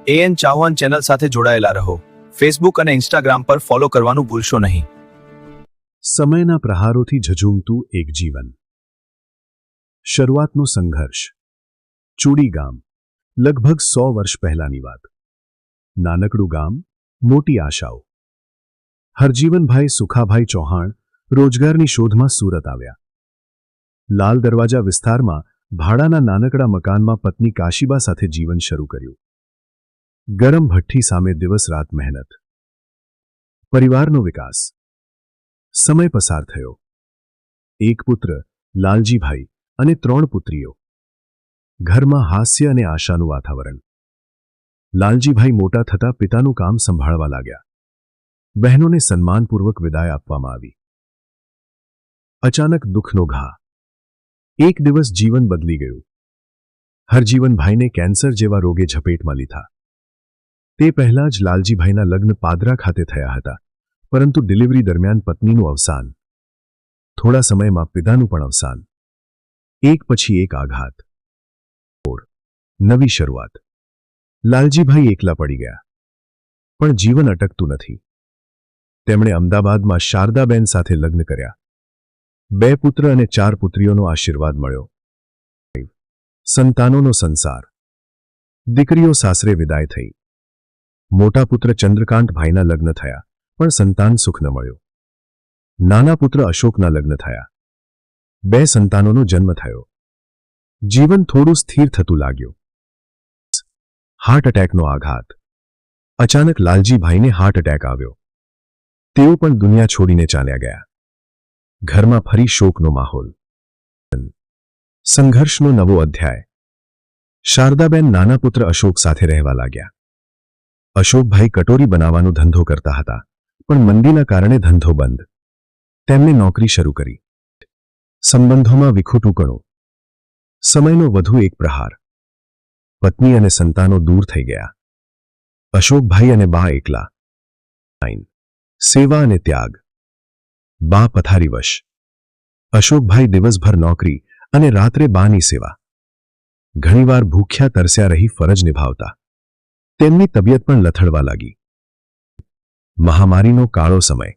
An Chauhan channel સાથે જોડાયેલા રહો. ફેસબુક અને ઇન્સ્ટાગ્રામ પર ફોલો કરવાનું ભૂલશો નહીં. સમયના પ્રહારોથી ઝઝૂમતું એક જીવન. શરૂઆતનો સંઘર્ષ. ચૂડી ગામ. લગભગ 100 વર્ષ પહેલાની વાત. નાનકડું ગામ, મોટી આશાઓ. હરજીવનભાઈ સુખાભાઈ ચૌહાણ રોજગારની શોધમાં સુરત આવ્યા. લાલ દરવાજા વિસ્તારમાં ભાડાના નાનકડા મકાનમાં પત્ની કાશીબા સાથે જીવન શરૂ કર્યું. ગરમ ભઠ્ઠી સામે દિવસ રાત મહેનત. પરિવારનો વિકાસ. સમય પસાર થયો. એક પુત્ર લાલજીભાઈ અને 3 પુત્રીઓ. ઘરમાં હાસ્ય અને આશાનું વાતાવરણ. લાલજીભાઈ મોટા થતા પિતાનું કામ સંભાળવા લાગ્યા. બહેનોને સન્માનપૂર્વક વિદાય આપવામાં આવી. અચાનક દુઃખનો ઘા. એક દિવસ જીવન બદલી ગયું. હરજીવનભાઈને કેન્સર જેવા રોગે ઝપેટમાં લીધા. તે પહેલાં જ લાલજીભાઈના લગ્ન પાદરા ખાતે થયા હતા, પરંતુ ડિલિવરી દરમિયાન પત્નીનું અવસાન. થોડા સમયમાં પિતાનું પણ અવસાન. એક પછી એક આઘાત. નવી શરૂઆત. લાલજીભાઈ એકલા પડી ગયા. પણ જીવન અટકતું નથી. તેમણે અમદાવાદમાં શારદાબેન સાથે લગ્ન કર્યા. 2 પુત્ર અને 4 પુત્રીઓનો આશીર્વાદ મળ્યો. સંતાનોનો સંસાર. દીકરીઓ સાસરે વિદાય થઈ. મોટા પુત્ર ચંદ્રકાંતભાઈના લગ્ન થયા, પણ સંતાન સુખ ન મળ્યો. નાના પુત્ર અશોકના લગ્ન થયા. 2 સંતાનોનો જન્મ થયો. જીવન થોડું સ્થિર થતું લાગ્યું. હાર્ટ એટેકનો આઘાત. અચાનક લાલજીભાઈને હાર્ટ એટેક આવ્યો. તેઓ પણ દુનિયા છોડીને ચાલ્યા ગયા. ઘરમાં ફરી શોકનો માહોલ. સંઘર્ષનો નવો અધ્યાય. શારદાબેન નાના પુત્ર અશોક સાથે રહેવા લાગ્યા. અશોકભાઈ કટોરી બનાવવાનો ધંધો કરતા હતા, પણ મંદીના કારણે ધંધો બંધ. તેમણે નોકરી શરૂ કરી. સંબંધોમાં વિખૂટુંપણું. સમયનો વધુ એક પ્રહાર. પત્ની અને સંતાનો દૂર થઈ ગયા. અશોકભાઈ અને બા એકલા. સેવા અને ત્યાગ. બા પથારીવશ. અશોકભાઈ દિવસભર નોકરી અને રાત્રે બાની સેવા. ઘણીવાર ભૂખ્યા તરસ્યા રહી ફરજ નિભાવતા. તેમની તબિયત પણ લથડવા લાગી. મહામારીનો કાળો સમય.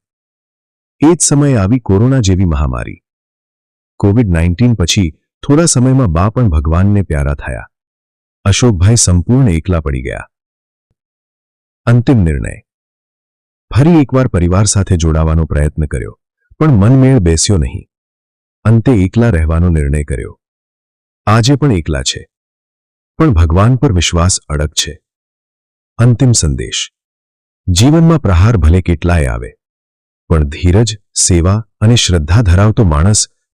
એ જ સમયે આવી કોરોના જેવી મહામારી. કોવિડ-19 પછી થોડા સમયમાં બા પણ ભગવાનને પ્યારા થયા. અશોકભાઈ સંપૂર્ણ એકલા પડી ગયા. અંતિમ નિર્ણય. ફરી એકવાર પરિવાર સાથે જોડાવાનો પ્રયત્ન કર્યો, પણ મનમેળ બેસ્યો નહીં. અંતે એકલા રહેવાનો નિર્ણય કર્યો. આજે પણ એકલા છે, પણ ભગવાન પર વિશ્વાસ અડગ છે. અંતિમ સંદેશ. જીવનમાં પ્રહાર ભલે કેટલાય આવે, પણ ધીરજ, સેવા અને શ્રદ્ધા ધરાવતો માણસ